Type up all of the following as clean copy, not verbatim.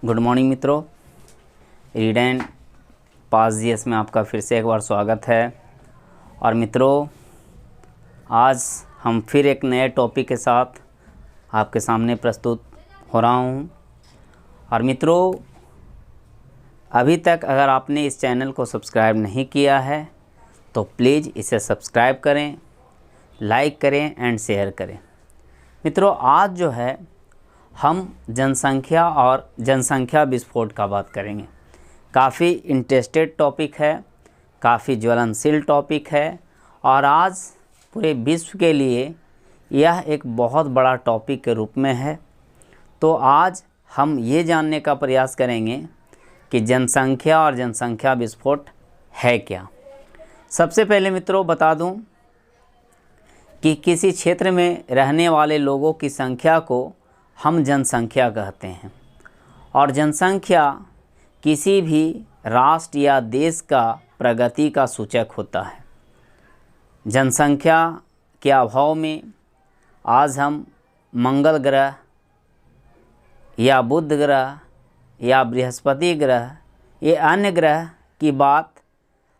Good morning मित्रों, read and pass GS में आपका फिर से एक बार स्वागत है। और मित्रों, आज हम फिर एक नए टॉपिक के साथ आपके सामने प्रस्तुत हो रहा हूँ। और मित्रों, अभी तक अगर आपने इस चैनल को सब्सक्राइब नहीं किया है तो प्लीज़ इसे सब्सक्राइब करें, लाइक करें एंड शेयर करें। मित्रों, आज जो है हम जनसंख्या और जनसंख्या विस्फोट का बात करेंगे। काफ़ी इंटरेस्टेड टॉपिक है, काफ़ी ज्वलनशील टॉपिक है और आज पूरे विश्व के लिए यह एक बहुत बड़ा टॉपिक के रूप में है। तो आज हम ये जानने का प्रयास करेंगे कि जनसंख्या और जनसंख्या विस्फोट है क्या। सबसे पहले मित्रों बता दूं कि किसी क्षेत्र में रहने वाले लोगों की संख्या को हम जनसंख्या कहते हैं और जनसंख्या किसी भी राष्ट्र या देश का प्रगति का सूचक होता है। जनसंख्या के अभाव में आज हम मंगल ग्रह या बुध ग्रह या बृहस्पति ग्रह ये अन्य ग्रह की बात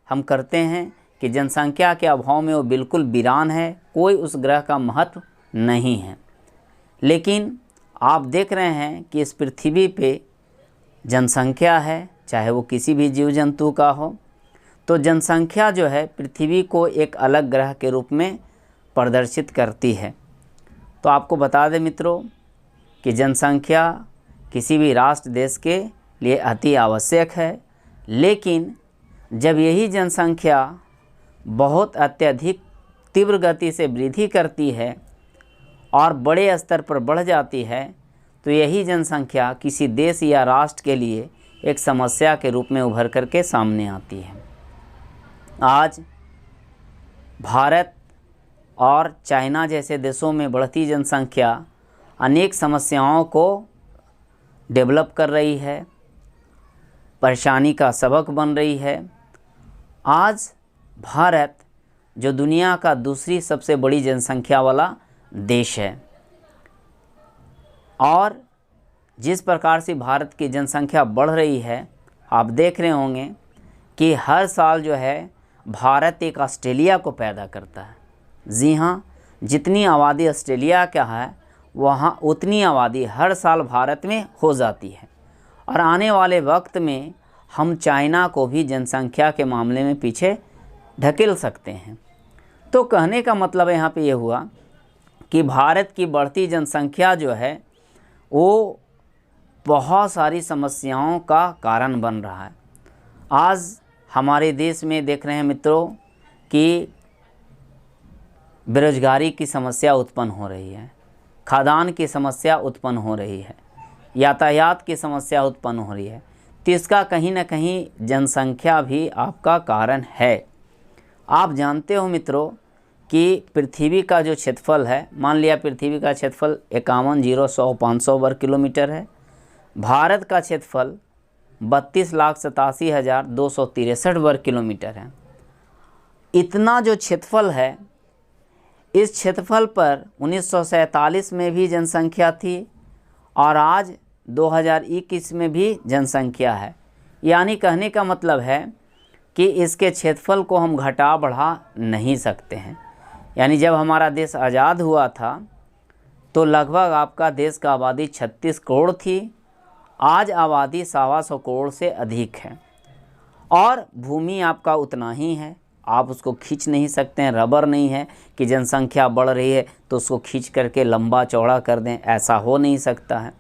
हम करते हैं कि जनसंख्या के अभाव में वो बिल्कुल वीरान है, कोई उस ग्रह का महत्व नहीं है। लेकिन आप देख रहे हैं कि इस पृथ्वी पे जनसंख्या है, चाहे वो किसी भी जीव जंतु का हो। तो जनसंख्या जो है पृथ्वी को एक अलग ग्रह के रूप में प्रदर्शित करती है। तो आपको बता दें मित्रों कि जनसंख्या किसी भी राष्ट्र देश के लिए अति आवश्यक है, लेकिन जब यही जनसंख्या बहुत अत्यधिक तीव्र गति से वृद्धि करती है और बड़े स्तर पर बढ़ जाती है तो यही जनसंख्या किसी देश या राष्ट्र के लिए एक समस्या के रूप में उभर कर के सामने आती है। आज भारत और चाइना जैसे देशों में बढ़ती जनसंख्या अनेक समस्याओं को डेवलप कर रही है, परेशानी का सबक बन रही है। आज भारत जो दुनिया का दूसरी सबसे बड़ी जनसंख्या वाला देश है और जिस प्रकार से भारत की जनसंख्या बढ़ रही है, आप देख रहे होंगे कि हर साल जो है भारत एक ऑस्ट्रेलिया को पैदा करता है। जी हाँ, जितनी आबादी ऑस्ट्रेलिया का है वहाँ उतनी आबादी हर साल भारत में हो जाती है। और आने वाले वक्त में हम चाइना को भी जनसंख्या के मामले में पीछे ढकेल सकते हैं। तो कहने का मतलब यहाँ पे ये हुआ कि भारत की बढ़ती जनसंख्या जो है वो बहुत सारी समस्याओं का कारण बन रहा है। आज हमारे देश में देख रहे हैं मित्रों कि बेरोजगारी की समस्या उत्पन्न हो रही है, खाद्यान्न की समस्या उत्पन्न हो रही है, यातायात की समस्या उत्पन्न हो रही है। तो इसका कहीं ना कहीं जनसंख्या भी आपका कारण है। आप जानते हो मित्रों कि पृथ्वी का जो क्षेत्रफल है, मान लिया पृथ्वी का क्षेत्रफल 51,000,500 वर्ग किलोमीटर है। भारत का क्षेत्रफल 32,87,263 वर्ग किलोमीटर है। इतना जो क्षेत्रफल है, इस क्षेत्रफल पर 1947 में भी जनसंख्या थी और आज 2021 में भी जनसंख्या है। यानी कहने का मतलब है कि इसके क्षेत्रफल को हम घटा बढ़ा नहीं सकते हैं। यानी जब हमारा देश आज़ाद हुआ था तो लगभग आपका देश का आबादी 36 करोड़ थी, आज आबादी 125 करोड़ से अधिक है और भूमि आपका उतना ही है। आप उसको खींच नहीं सकते हैं, रबर नहीं है कि जनसंख्या बढ़ रही है तो उसको खींच करके लंबा चौड़ा कर दें, ऐसा हो नहीं सकता है।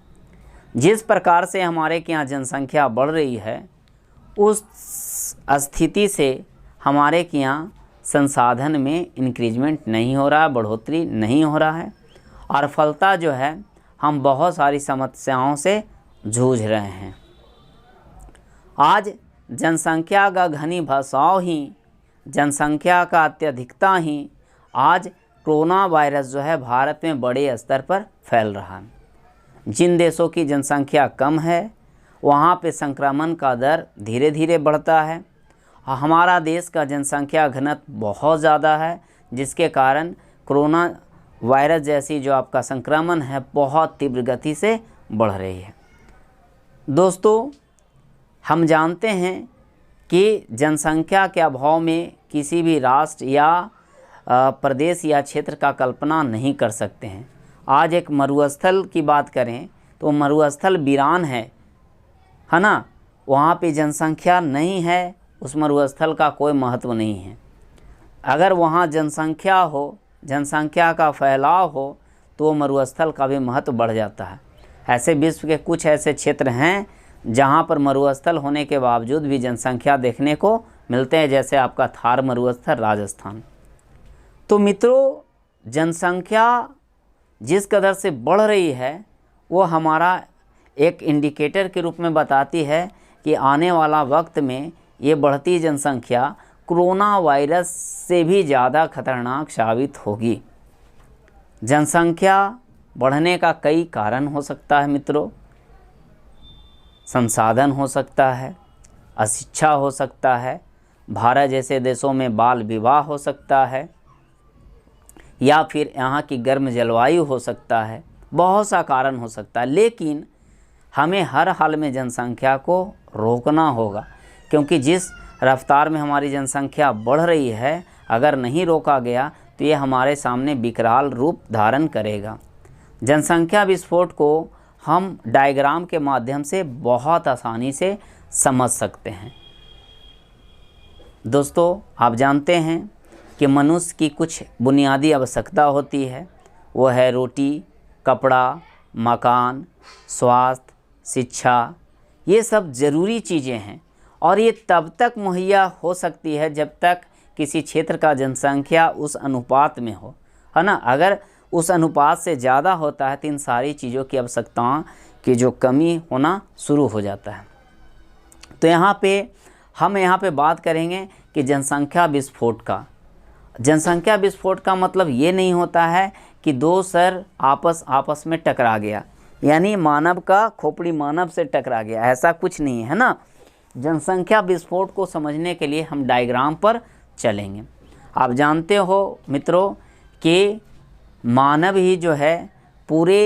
जिस प्रकार से हमारे के यहाँ जनसंख्या बढ़ रही है उस स्थिति से हमारे के यहाँ संसाधन में इंक्रीजमेंट नहीं हो रहा है, बढ़ोतरी नहीं हो रहा है और फलता जो है हम बहुत सारी समस्याओं से जूझ रहे हैं। आज जनसंख्या का घनी भसाव ही, जनसंख्या का अत्यधिकता ही आज कोरोना वायरस जो है भारत में बड़े स्तर पर फैल रहा है। जिन देशों की जनसंख्या कम है वहाँ पे संक्रमण का दर धीरे धीरे बढ़ता है। हमारा देश का जनसंख्या घनत्व बहुत ज़्यादा है, जिसके कारण कोरोना वायरस जैसी जो आपका संक्रमण है बहुत तीव्र गति से बढ़ रही है। दोस्तों, हम जानते हैं कि जनसंख्या के अभाव में किसी भी राष्ट्र या प्रदेश या क्षेत्र का कल्पना नहीं कर सकते हैं। आज एक मरुस्थल की बात करें तो मरुस्थल वीरान है ना। वहाँ पे जनसंख्या नहीं है, उस मरुस्थल का कोई महत्व नहीं है। अगर वहाँ जनसंख्या हो, जनसंख्या का फैलाव हो, तो मरुस्थल का भी महत्व बढ़ जाता है। ऐसे विश्व के कुछ ऐसे क्षेत्र हैं जहाँ पर मरुस्थल होने के बावजूद भी जनसंख्या देखने को मिलते हैं, जैसे आपका थार मरुस्थल राजस्थान। तो मित्रों, जनसंख्या जिस कदर से बढ़ रही है वो हमारा एक इंडिकेटर के रूप में बताती है कि आने वाला वक्त में ये बढ़ती जनसंख्या कोरोना वायरस से भी ज़्यादा खतरनाक साबित होगी। जनसंख्या बढ़ने का कई कारण हो सकता है मित्रों। संसाधन हो सकता है, अशिक्षा हो सकता है, भारत जैसे देशों में बाल विवाह हो सकता है, या फिर यहाँ की गर्म जलवायु हो सकता है। बहुत सा कारण हो सकता है, लेकिन हमें हर हाल में जनसंख्या को रोकना होगा, क्योंकि जिस रफ्तार में हमारी जनसंख्या बढ़ रही है, अगर नहीं रोका गया तो ये हमारे सामने विकराल रूप धारण करेगा। जनसंख्या विस्फोट को हम डायग्राम के माध्यम से बहुत आसानी से समझ सकते हैं। दोस्तों, आप जानते हैं कि मनुष्य की कुछ बुनियादी आवश्यकता होती है। वो है रोटी, कपड़ा, मकान, स्वास्थ्य, शिक्षा। ये सब ज़रूरी चीज़ें हैं और ये तब तक मुहैया हो सकती है जब तक किसी क्षेत्र का जनसंख्या उस अनुपात में हो, है ना। अगर उस अनुपात से ज़्यादा होता है तो इन सारी चीज़ों की आवश्यकताओं की जो कमी होना शुरू हो जाता है। तो हम यहाँ पे बात करेंगे कि जनसंख्या विस्फोट का। जनसंख्या विस्फोट का मतलब ये नहीं होता है कि दो सर आपस में टकरा गया, यानी मानव का खोपड़ी मानव से टकरा गया, ऐसा कुछ नहीं है ना। जनसंख्या विस्फोट को समझने के लिए हम डायग्राम पर चलेंगे। आप जानते हो मित्रों कि मानव ही जो है पूरे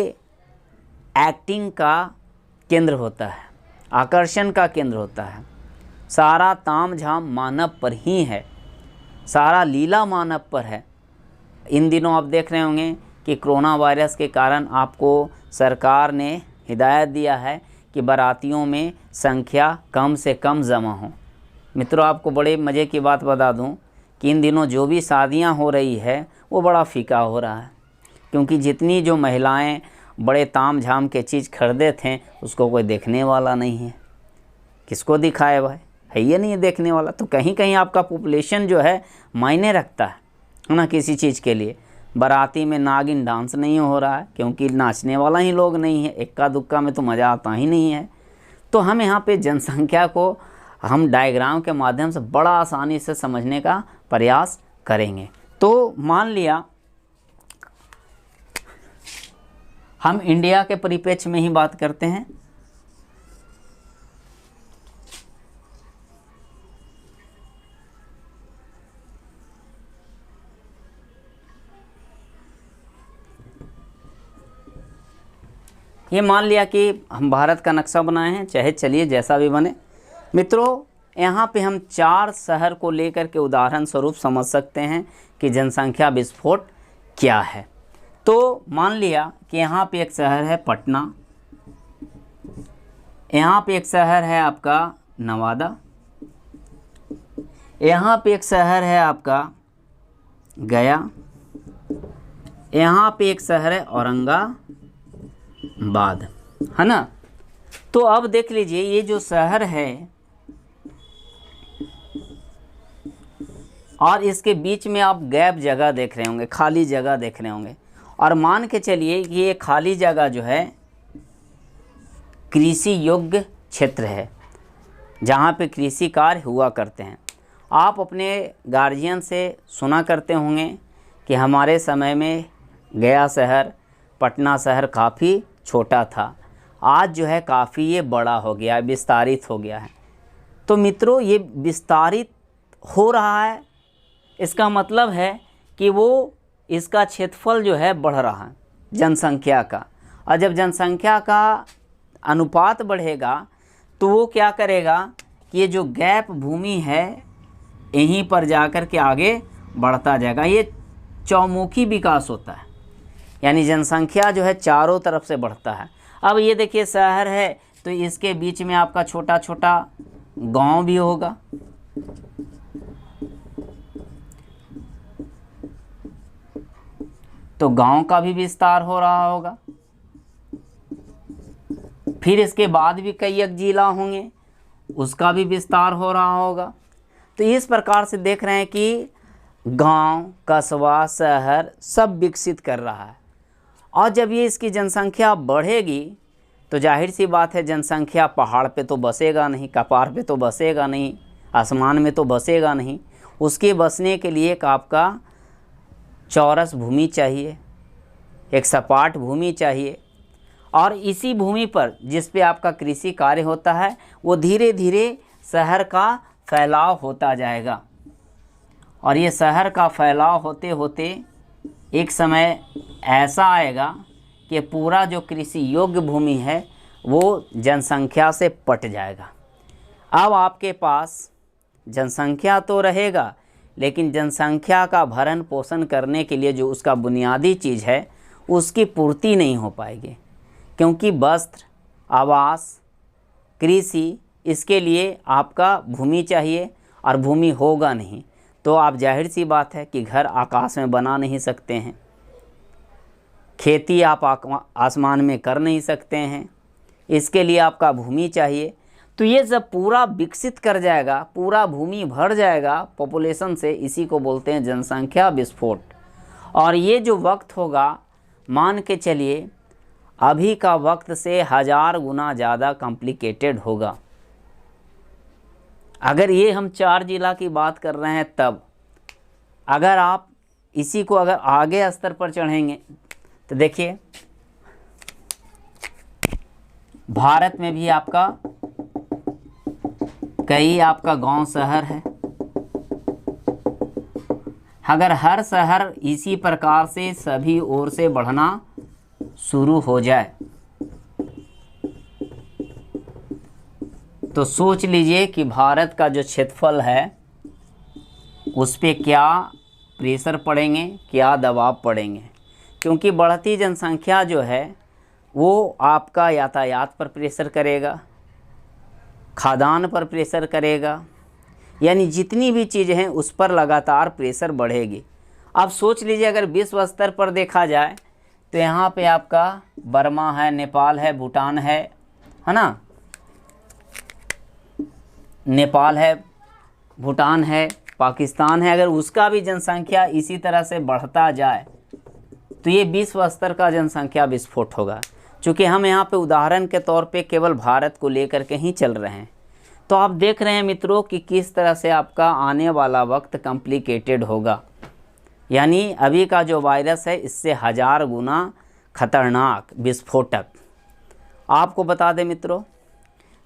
एक्टिंग का केंद्र होता है, आकर्षण का केंद्र होता है। सारा ताम झाम मानव पर ही है, सारा लीला मानव पर है। इन दिनों आप देख रहे होंगे कि कोरोना वायरस के कारण आपको सरकार ने हिदायत दिया है कि बारातियों में संख्या कम से कम जमा हो। मित्रों, आपको बड़े मज़े की बात बता दूं कि इन दिनों जो भी शादियां हो रही है वो बड़ा फीका हो रहा है, क्योंकि जितनी जो महिलाएं बड़े ताम झाम के चीज़ खरीदे थे उसको कोई देखने वाला नहीं है। किसको दिखाए भाई, है ये नहीं देखने वाला। तो कहीं कहीं आपका पॉपुलेशन जो है मायने रखता है ना किसी चीज़ के लिए। बाराती में नागिन डांस नहीं हो रहा है क्योंकि नाचने वाला ही लोग नहीं है, इक्का दुक्का में तो मज़ा आता ही नहीं है। तो हम यहाँ पे जनसंख्या को हम डायग्राम के माध्यम से बड़ा आसानी से समझने का प्रयास करेंगे। तो मान लिया हम इंडिया के परिप्रेक्ष्य में ही बात करते हैं। ये मान लिया कि हम भारत का नक्शा बनाए हैं, चाहे चलिए जैसा भी बने। मित्रों, यहाँ पे हम 4 शहर को लेकर के उदाहरण स्वरूप समझ सकते हैं कि जनसंख्या विस्फोट क्या है। तो मान लिया कि यहाँ पे एक शहर है पटना, यहाँ पे एक शहर है आपका नवादा, यहाँ पे एक शहर है आपका गया, यहाँ पे एक शहर है औरंगाबाद, है ना। तो अब देख लीजिए ये जो शहर है और इसके बीच में आप गैप जगह देख रहे होंगे, खाली जगह देख रहे होंगे। और मान के चलिए कि ये खाली जगह जो है कृषि योग्य क्षेत्र है, जहाँ पे कृषि कार्य हुआ करते हैं। आप अपने गार्जियन से सुना करते होंगे कि हमारे समय में गया शहर, पटना शहर काफ़ी छोटा था, आज जो है काफ़ी ये बड़ा हो गया है, विस्तारित हो गया है। तो मित्रों, ये विस्तारित हो रहा है, इसका मतलब है कि वो इसका क्षेत्रफल जो है बढ़ रहा है जनसंख्या का। और जब जनसंख्या का अनुपात बढ़ेगा तो वो क्या करेगा कि ये जो गैप भूमि है यहीं पर जाकर के आगे बढ़ता जाएगा। ये चौमुखी विकास होता है, यानी जनसंख्या जो है चारों तरफ से बढ़ता है। अब ये देखिए शहर है तो इसके बीच में आपका छोटा छोटा गांव भी होगा, तो गांव का भी विस्तार हो रहा होगा। फिर इसके बाद भी कई एक जिला होंगे, उसका भी विस्तार हो रहा होगा। तो इस प्रकार से देख रहे हैं कि गांव, कस्बा, शहर सब विकसित कर रहा है। और जब ये इसकी जनसंख्या बढ़ेगी तो जाहिर सी बात है जनसंख्या पहाड़ पे तो बसेगा नहीं, कपार पे तो बसेगा नहीं, आसमान में तो बसेगा नहीं। उसके बसने के लिए एक आपका चौरस भूमि चाहिए, एक सपाट भूमि चाहिए। और इसी भूमि पर जिस पे आपका कृषि कार्य होता है वो धीरे धीरे शहर का फैलाव होता जाएगा। और ये शहर का फैलाव होते होते एक समय ऐसा आएगा कि पूरा जो कृषि योग्य भूमि है वो जनसंख्या से पट जाएगा। अब आपके पास जनसंख्या तो रहेगा, लेकिन जनसंख्या का भरण पोषण करने के लिए जो उसका बुनियादी चीज़ है उसकी पूर्ति नहीं हो पाएगी, क्योंकि वस्त्र, आवास, कृषि, इसके लिए आपका भूमि चाहिए और भूमि होगा नहीं तो आप जाहिर सी बात है कि घर आकाश में बना नहीं सकते हैं, खेती आप आसमान में कर नहीं सकते हैं, इसके लिए आपका भूमि चाहिए। तो ये जब पूरा विकसित कर जाएगा, पूरा भूमि भर जाएगा पॉपुलेशन से, इसी को बोलते हैं जनसंख्या विस्फोट। और ये जो वक्त होगा, मान के चलिए अभी का वक्त से 1000 गुना ज़्यादा कॉम्प्लिकेटेड होगा। अगर ये हम 4 जिला की बात कर रहे हैं तब, अगर आप इसी को अगर आगे स्तर पर चढ़ेंगे तो देखिए भारत में भी आपका कई आपका गांव शहर है। अगर हर शहर इसी प्रकार से सभी ओर से बढ़ना शुरू हो जाए तो सोच लीजिए कि भारत का जो क्षेत्रफल है उस पे क्या प्रेशर पड़ेंगे, क्या दबाव पड़ेंगे। क्योंकि बढ़ती जनसंख्या जो है वो आपका यातायात पर प्रेशर करेगा, खाद्यान्न पर प्रेशर करेगा, यानी जितनी भी चीज़ें हैं उस पर लगातार प्रेशर बढ़ेगी। अब सोच लीजिए अगर विश्व स्तर पर देखा जाए तो यहाँ पे आपका बर्मा है, नेपाल है, भूटान है ना, नेपाल है, भूटान है, पाकिस्तान है, अगर उसका भी जनसंख्या इसी तरह से बढ़ता जाए तो ये विश्व स्तर का जनसंख्या विस्फोट होगा। चूँकि हम यहाँ पे उदाहरण के तौर पे केवल भारत को लेकर के ही चल रहे हैं। तो आप देख रहे हैं मित्रों कि किस तरह से आपका आने वाला वक्त कॉम्प्लिकेटेड होगा। यानी अभी का जो वायरस है इससे 1000 गुना खतरनाक, विस्फोटक। आपको बता दें मित्रों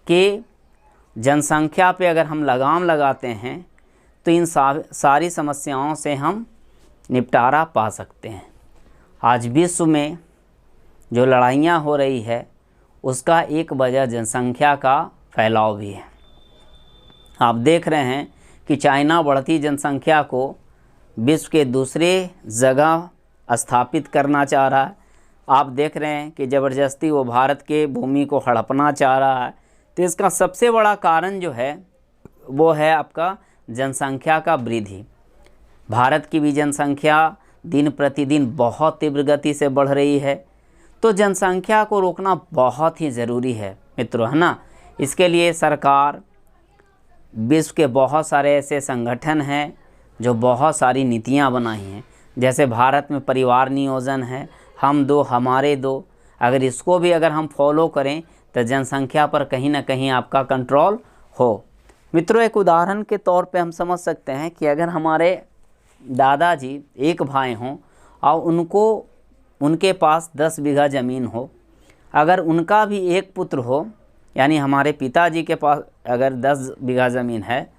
कि जनसंख्या पे अगर हम लगाम लगाते हैं तो इन सारी समस्याओं से हम निपटारा पा सकते हैं। आज विश्व में जो लड़ाइयाँ हो रही है उसका एक वजह जनसंख्या का फैलाव भी है। आप देख रहे हैं कि चाइना बढ़ती जनसंख्या को विश्व के दूसरे जगह स्थापित करना चाह रहा है। आप देख रहे हैं कि ज़बरदस्ती वो भारत के भूमि को हड़पना चाह रहा है। तो इसका सबसे बड़ा कारण जो है वो है आपका जनसंख्या का वृद्धि। भारत की भी जनसंख्या दिन प्रतिदिन बहुत तीव्र गति से बढ़ रही है, तो जनसंख्या को रोकना बहुत ही ज़रूरी है मित्रों, है ना। इसके लिए सरकार, विश्व के बहुत सारे ऐसे संगठन हैं जो बहुत सारी नीतियां बनाई हैं। जैसे भारत में परिवार नियोजन है, हम दो हमारे दो, अगर इसको भी अगर हम फॉलो करें तो जनसंख्या पर कहीं ना कहीं आपका कंट्रोल हो। मित्रों एक उदाहरण के तौर पे हम समझ सकते हैं कि अगर हमारे दादाजी एक भाई हों और उनके पास 10 बीघा ज़मीन हो, अगर उनका भी एक पुत्र हो, यानी हमारे पिताजी के पास अगर 10 बीघा ज़मीन है,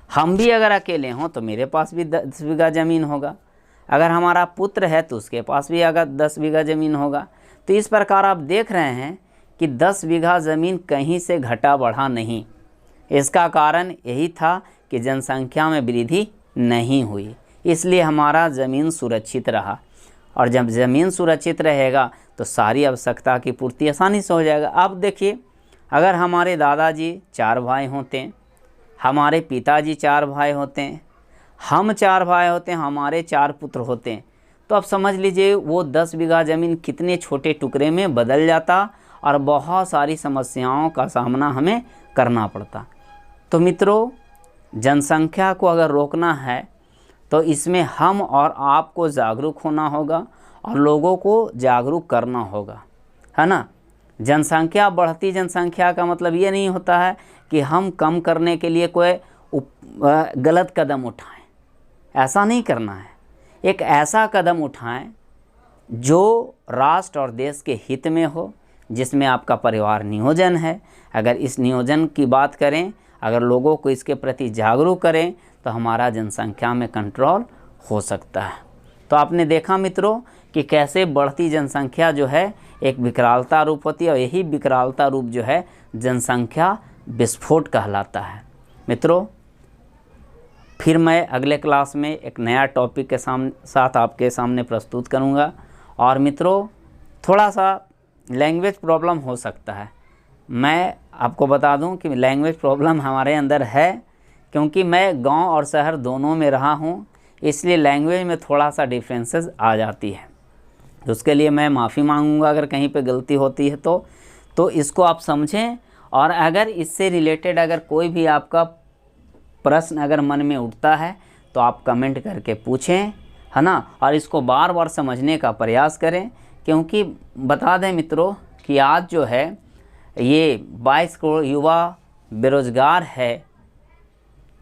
हम भी अगर अकेले हों तो मेरे पास भी 10 बीघा ज़मीन होगा। अगर हमारा पुत्र है तो उसके पास भी अगर 10 बीघा ज़मीन होगा। तो इस प्रकार आप देख रहे हैं कि 10 बीघा ज़मीन कहीं से घटा बढ़ा नहीं। इसका कारण यही था कि जनसंख्या में वृद्धि नहीं हुई, इसलिए हमारा ज़मीन सुरक्षित रहा। और जब ज़मीन सुरक्षित रहेगा तो सारी आवश्यकता की पूर्ति आसानी से हो जाएगा। अब देखिए, अगर हमारे दादाजी 4 भाई होते, हमारे पिताजी 4 भाई होते, हम 4 भाई होते, हमारे 4 पुत्र होते, तो अब समझ लीजिए वो 10 बीघा ज़मीन कितने छोटे टुकड़े में बदल जाता और बहुत सारी समस्याओं का सामना हमें करना पड़ता। तो मित्रों, जनसंख्या को अगर रोकना है तो इसमें हम और आपको जागरूक होना होगा और लोगों को जागरूक करना होगा, है ना। जनसंख्या बढ़ती जनसंख्या का मतलब ये नहीं होता है कि हम कम करने के लिए कोई गलत कदम उठाएं, ऐसा नहीं करना है। एक ऐसा कदम उठाएं जो राष्ट्र और देश के हित में हो, जिसमें आपका परिवार नियोजन है। अगर इस नियोजन की बात करें, अगर लोगों को इसके प्रति जागरूक करें तो हमारा जनसंख्या में कंट्रोल हो सकता है। तो आपने देखा मित्रों कि कैसे बढ़ती जनसंख्या जो है एक विकरालता रूप होती है और यही विकरालता रूप जो है जनसंख्या विस्फोट कहलाता है। मित्रों, फिर मैं अगले क्लास में एक नया टॉपिक के साथ आपके सामने प्रस्तुत करूंगा। और मित्रों, थोड़ा सा लैंग्वेज प्रॉब्लम हो सकता है। मैं आपको बता दूं कि लैंग्वेज प्रॉब्लम हमारे अंदर है, क्योंकि मैं गांव और शहर दोनों में रहा हूं, इसलिए लैंग्वेज में थोड़ा सा डिफरेंसेस आ जाती है। तो उसके लिए मैं माफ़ी मांगूंगा अगर कहीं पे गलती होती है तो इसको आप समझें। और अगर इससे रिलेटेड अगर कोई भी आपका प्रश्न अगर मन में उठता है तो आप कमेंट करके पूछें, है ना। और इसको बार बार समझने का प्रयास करें, क्योंकि बता दें मित्रों कि आज जो है ये 22 करोड़ युवा बेरोज़गार है,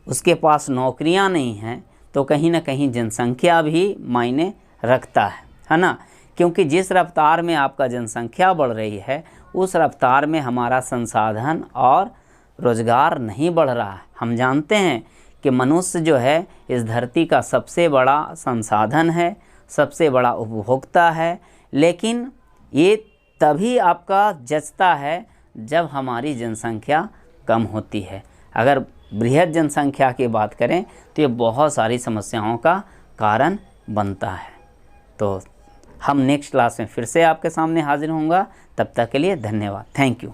उसके पास नौकरियां नहीं हैं, तो कहीं ना कहीं जनसंख्या भी मायने रखता है ना। क्योंकि जिस रफ्तार में आपका जनसंख्या बढ़ रही है उस रफ्तार में हमारा संसाधन और रोज़गार नहीं बढ़ रहा है। हम जानते हैं कि मनुष्य जो है इस धरती का सबसे बड़ा संसाधन है, सबसे बड़ा उपभोक्ता है, लेकिन ये तभी आपका जचता है जब हमारी जनसंख्या कम होती है। अगर बृहद जनसंख्या की बात करें तो ये बहुत सारी समस्याओं का कारण बनता है। तो हम नेक्स्ट क्लास में फिर से आपके सामने हाजिर होऊंगा। तब तक के लिए धन्यवाद। Thank you.